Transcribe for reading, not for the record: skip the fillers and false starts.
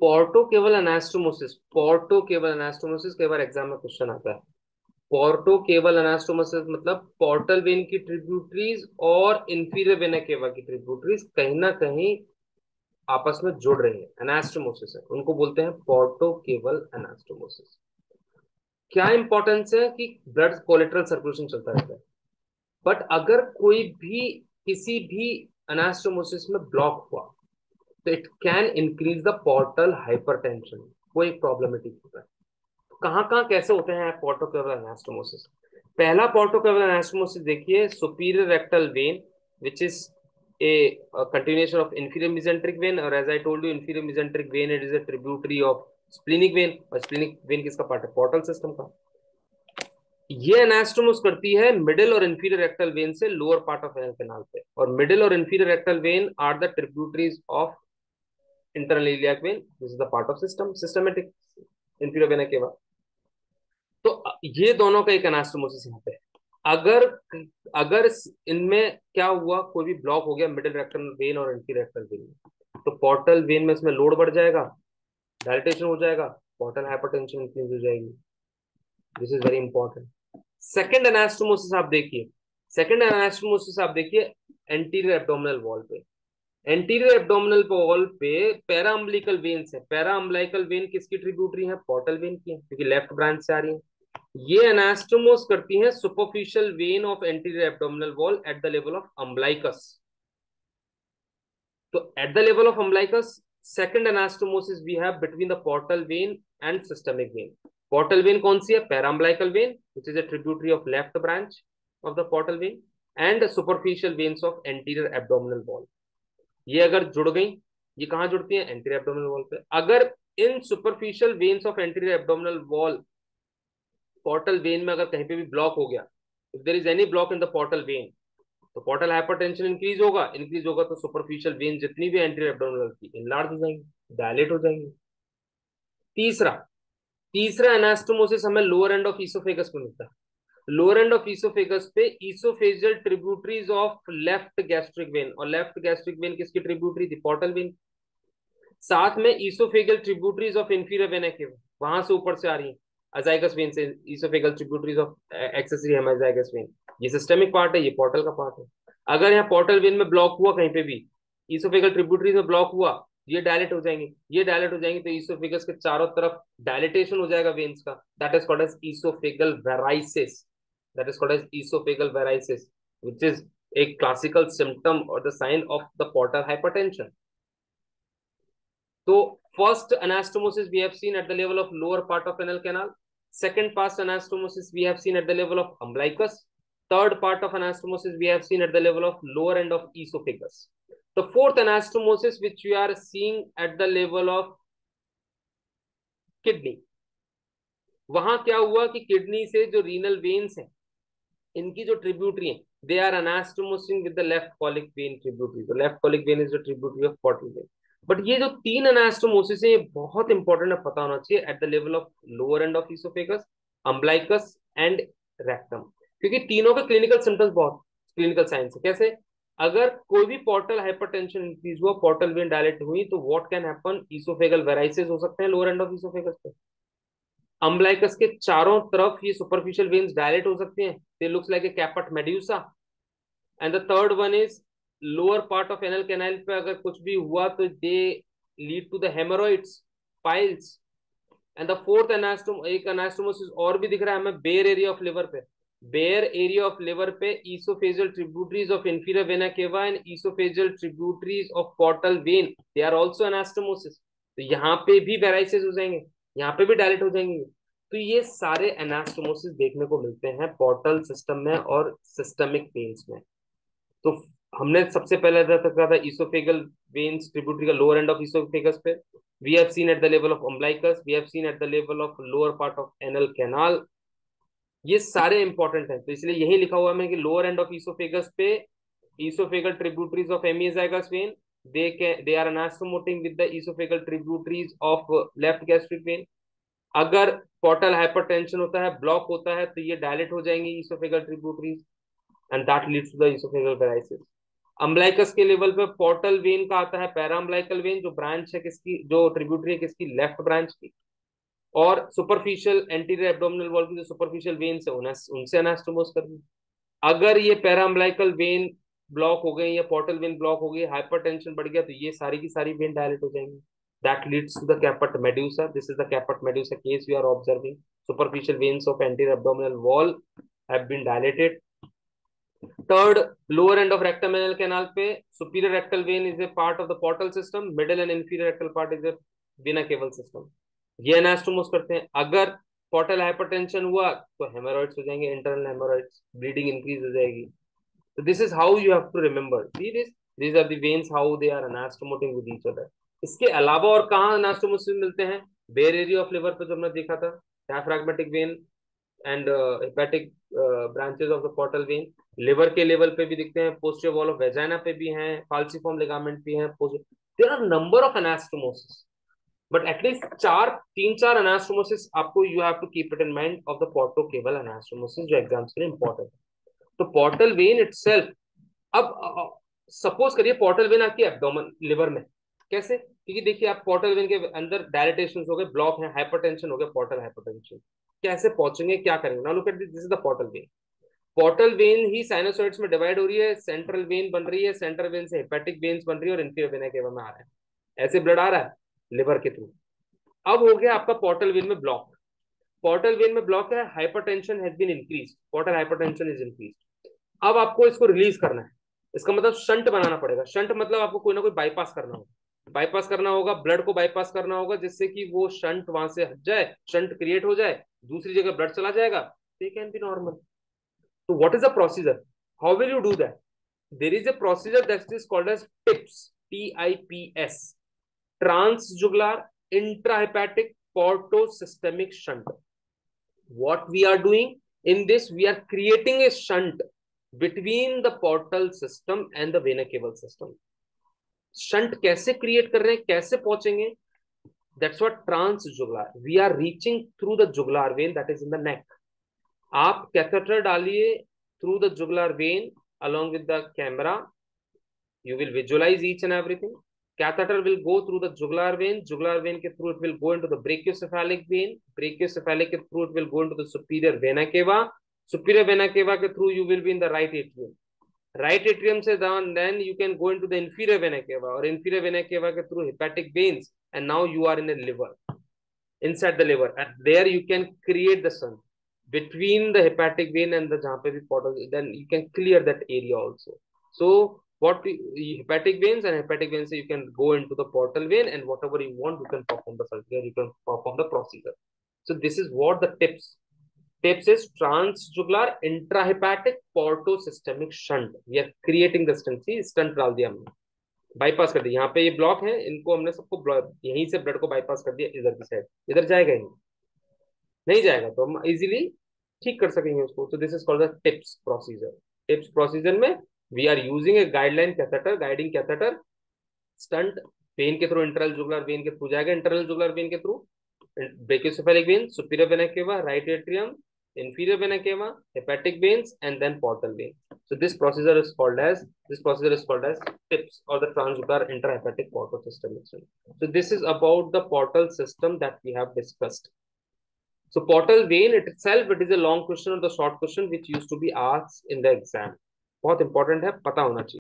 Porto केवल anastomosis, Porto केवल anastomosis कई बार एग्जाम में क्वेश्चन आता है। पोर्टो केवल एनास्टोमोसिस मतलब पोर्टल वेन की ट्रिब्यूटरीज और इंफीरियर वेना केवा की ट्रिब्यूटरीज कहीं ना कहीं आपस में जुड़ रही है, एनास्टोमोसिस है, उनको बोलते हैं पोर्टो केवल एनास्टोमोसिस। क्या इंपॉर्टेंस है कि ब्लड कोलेटरल सर्कुलेशन चलता रहता है, बट अगर कोई भी किसी भी एनास्टोमोसिस में ब्लॉक हुआ तो it can increase the portal hypertension, वो एक प्रॉब्लमेटिक होता है। कहाँ कहाँ कैसे होते हैं पोर्टोकेवल एनास्टोमोसिस? पहला पोर्टोकेवल एनास्टोमोसिस देखिए, superior rectal when which is a, a continuation of inferior mesenteric vein, और as I told you inferior mesenteric vein it is a tributary of splenic vein, और splenic vein किसका part है? Portal system का। ये anastomose करती है middle और inferior rectal vein से lower part of anal canal पे, और मिडिल और inferior rectal vein are the tributaries of internal iliac vein, this is the part of system systematic inferior vena cava. तो ये दोनों का एक एनास्टोमोसिस यहाँ पे है। अगर अगर इनमें क्या हुआ, कोई भी ब्लॉक हो गया मिडिल रेक्टल वेन और इंफीरियर रेक्टल वेन में, तो पोर्टल वेन में इसमें लोड बढ़ जाएगा, डायलिटेशन हो जाएगा, पोर्टल हाइपरटेंशन इंक्रीज हो जाएगी। This is very important. Second anastomosis आप देखिए, सेकंड एनास्टोमोसिस आप देखिए एंटीरियर एब्डोमिनल वॉल पे। एंटीरियर एब्डोमिनल वॉल पे पैरा अम्बिलिकल वेन्स है। पैरा अम्बिलिकल वेन किसकी ट्रिब्यूटरी है? पोर्टल वेन की है, क्योंकि लेफ्ट ब्रांच से आ रही है। ये एनास्टोमोस करती है superficial vein of anterior abdominal wall at the level of umbilicus. तो at the level of umbilicus second anastomosis we have between the portal vein and systemic vein. Portal vein कौन सी है? Paraumbilical vein which is a tributary of left branch of the portal vein, and superficial veins of anterior abdominal wall. ये अगर जुड़ गई, ये कहां जुड़ती है? एंटीरियर एब्डोमिनल वॉल पे। अगर इन superficial veins of anterior abdominal wall portal vein में अगर कहीं पे भी ब्लॉक हो गया, if there is any block in the portal vein, तो पोर्टल हाइपरटेंशन इंक्रीज होगा, इंक्रीज होगा तो सुपरफिशियल वेन जितनी भी एंटीरियर एब्डोमिनल की इनलार्ज हो जाएंगी, डायलेट हो जाएंगी। तीसरा तीसरा एनास्टोमोसिस हमें लोअर एंड ऑफ ईसोफेगस में मिलता है। लोअर एंड ऑफ ईसोफेगस पे oesophageal tributaries of left gastric vein, और लेफ्ट गैस्ट्रिक वेन किसकी ट्रिब्यूटरी थी? Portal vein. साथ में oesophageal tributaries of inferior vena cava, वहां से ऊपर से आ रही है अजाइगस वेन से oesophageal tributaries of accessory hemiazygos vein. ये सिस्टमिक पार्ट है, ये पोर्टल का पार्ट है। अगर यहाँ पोर्टल वेन में ब्लॉक हुआ, कहीं पे भी ईसोफेगल ट्रिब्यूटरीज में ब्लॉक हुआ, ये डायलेट हो जाएंगे, ये डायलेट हो जाएंगे, तो ईसोफेगस के चारों तरफ डायलिटेशन हो जाएगा वेन्स का। That is called as oesophageal varices, that is called as oesophageal varices, which is a classical symptom or the sign of the portal hypertension. So first anastomosis we have seen at the level of lower part of anal canal. Second past anastomosis we have seen at the level of umbilicus. Third part of anastomosis we have seen at the level of lower end of esophagus. The fourth anastomosis which we are seeing at the level of kidney. वहां क्या हुआ कि kidney से जो renal veins हैं, इनकी जो tributary है, they are anastomosing with the left colic vein tributary. तो left colic vein is the tributary of portal vein. But ये जो तीन एनास्टोमोसिस है, ये बहुत इंपॉर्टेंट है, पता होना चाहिए eight the level of lower end of oesophagus, umbilicus and rectum, क्योंकि तीनों के क्लिनिकल सिम्टम्स बहुत क्लिनिकल साइंस है। कैसे? अगर कोई भी पोर्टल हाइपरटेंशन इंक्रीज हुआ, पोर्टल वेन डायलेट हुई, तो what can happen? Oesophageal varices हो सकते हैं लोअर एंड ऑफ इसोफेगस पे। अम्बलाइकस के चारों तरफ ये सुपरफिशियल वेन्स डायलेट हो सकते हैं, they looks like a caput medusa. And the third one is lower part of anal canal पे अगर कुछ भी हुआ तो they lead to the haemorrhoids, piles. And the fourth एनास्टोम, एक एनास्टोमोसिस और भी दिख रहा है हमें बेयर एरिया ऑफ लिवर पे। बेयर एरिया ऑफ लिवर पे oesophageal tributaries of inferior vena cava and oesophageal tributaries of portal vein, they are also anastomosis. तो यहाँ पे भी वेराइसिस हो जाएंगे, यहाँ पे भी डायलेट हो जाएंगे। तो ये सारे एनास्टोमोसिस देखने को मिलते हैं पोर्टल सिस्टम में और सिस्टमिक वेन्स में। तो हमने सबसे पहले देखा था इसोफेगल वेन्स ट्रिब्यूटरी का लोअर एंड ऑफ इसोफेगस पे, we have seen at the level of umbilicus, we have seen at the level of lower part of anal canal. ये सारे इंपॉर्टेंट हैं, तो इसलिए यही लिखा हुआ है कि लोअर एंड ऑफ इसोफेगस पे oesophageal tributaries of hemiazygos vein, they are anastomoting with the esophageal tributaries of left gastric vein. अगर पोर्टल हाइपरटेंशन होता है, ब्लॉक होता है, तो ये डायलेट हो जाएंगे oesophageal tributaries, and that leads to the esophageal varices. Umbilicus के लेवल पे पोर्टल वेन का आता है पैरा अम्बलाइकल वेन, जो ब्रांच है किसकी, जो ट्रिब्यूटरी है किसकी, लेफ्ट ब्रांच की। और सुपरफिशियल एंटीरियर एब्डोमिनल वॉल की जो सुपरफिशियल वेन्स है उनसे अनास्टोमोस करनी। अगर ये पैरा अम्बलाइकल वेन ब्लॉक हो गई या पोर्टल वेन ब्लॉक हो गई, हाइपरटेंशन बढ़ गया, तो ये सारी की सारी वेन डायलेट हो जाएंगी। That leads to the caput medusa. This is the caput medusa case we are observing. Superficial veins of anterior abdominal wall have been dilated. Third, lower end of rectum anal canal पे superior rectal vein is a part of the portal system, middle and inferior rectal part is a vena cava system. ये anastomose करते हैं। अगर portal hypertension हुआ तो hemorrhoids हो जाएंगे, internal hemorrhoids, bleeding increase हो जाएगी। So this is how you have to remember. See this? These are the veins how they are anastomoting with each other. इसके अलावा और कहाँ अनास्टोमोसिस मिलते हैं? बेयर एरिया ऑफ लिवर पे जो हमने देखा था, diaphragmatic when and hepatic branches of the portal when. Liver के लेवल पे भी दिखते हैं, पोस्टीरियर वॉल ऑफ वेजाइना पे भी हैं, फाल्सिफॉर्म लिगामेंट भी हैं। There are number of anastomosis, but at least तीन चार अनास्टोमोसिस आपको you have to keep it in mind of the porto caval anastomosis, जो एग्जाम्स के लिए इंपॉर्टेंट है। तो पोर्टल वेन इटसेल्फ, अब सपोज करिए पोर्टल वेन आपकी एब्डोमेन लिवर में, कैसे? क्योंकि देखिए आप पोर्टल वेन के अंदर डायलिटेशन हो गए, ब्लॉक है, हाइपरटेंशन हो गया, पोर्टल हाइपरटेंशन, कैसे पहुंचेंगे, क्या करेंगे? Now look at this is the portal when. Portal when he sinusoids में डिवाइड हो रही है, सेंट्रल वेन बन रही है, सेंट्रल वेन से हेपेटिक वेन्स बन रही है और इंफीरियर वेना केवा में आ रहा है, ऐसे ब्लड आ रहा है लिवर के थ्रू। अब हो गया आपका पोर्टल वेन में ब्लॉक। पोर्टल वेन में ब्लॉक है, hypertension has been increase, portal hypertension is increase. अब आपको इसको रिलीज करना है, इसका मतलब शंट बनाना पड़ेगा। शंट मतलब आपको कोई ना कोई बाईपास करना होगा, बाईपास करना होगा, ब्लड को बाईपास करना होगा, जिससे कि वो शंट वहां से हट जाए, शंट क्रिएट हो जाए, दूसरी जगह ब्लड चला जाएगा, दे कैन बी नॉर्मल। तो what is the procedure, how will you do that? There is a procedure that is called as TIPS, TIPS, transjugular intrahepatic portosystemic shunt. What we are doing in this, we are creating a shunt between the portal system and the vena cava system. Shunt कैसे create कर रहे हैं, कैसे पहुंचेंगे? That's what transjugular, we are reaching through the jugular vein that is in the neck. आप catheter डालिए through the jugular vein along with the camera, you will visualize each and everything. Catheter will go through the jugular vein ke through it will go into the brachiocephalic vein, brachiocephalic ke through it will go into the superior vena cava, superior vena cava ke through you will be in the right atrium, right atrium se down, then you can go into the inferior vena cava, or inferior vena cava ke through hepatic veins, and now you are in the liver, inside the liver, and there you can create the shunt between the hepatic vein and the jahan pe bhi portal, then you can clear that area also. So what hepatic veins and hepatic veins, you can go into the portal vein, and whatever you want you can perform the surgery, you can perform the procedure. So this is what the tips is transjugular intrahepatic portosystemic shunt. We are creating the stent, see stent डाल दिया हमने, bypass कर दिया, यहाँ पे ये block है, इनको हमने सबको ब्लॉक, यहीं से ब्लड को बाईपास कर दिया इधर की साइड, इधर जाएगा ही नहीं जाएगा, तो हम इजीली ठीक कर सकेंगे उसको। तो this is called the TIPS procedure. TIPS procedure में we are using a guideline catheter, guiding catheter, stent vein के थ्रू, इंटरनल जुगुलर वेन के थ्रू जाएगा, इंटरनल जुगुलर वेन के through brachiocephalic vein, superior vena cava, right atrium, inferior vena cava, hepatic veins, and then portal vein. So this procedure is called as TIPS, or the transjugular intrahepatic portosystemic shunt. So this is about the portal system that we have discussed. So portal vein itself, it is a long question or the short question which used to be asked in the exam. बहुत important है, पता होना चाहिए।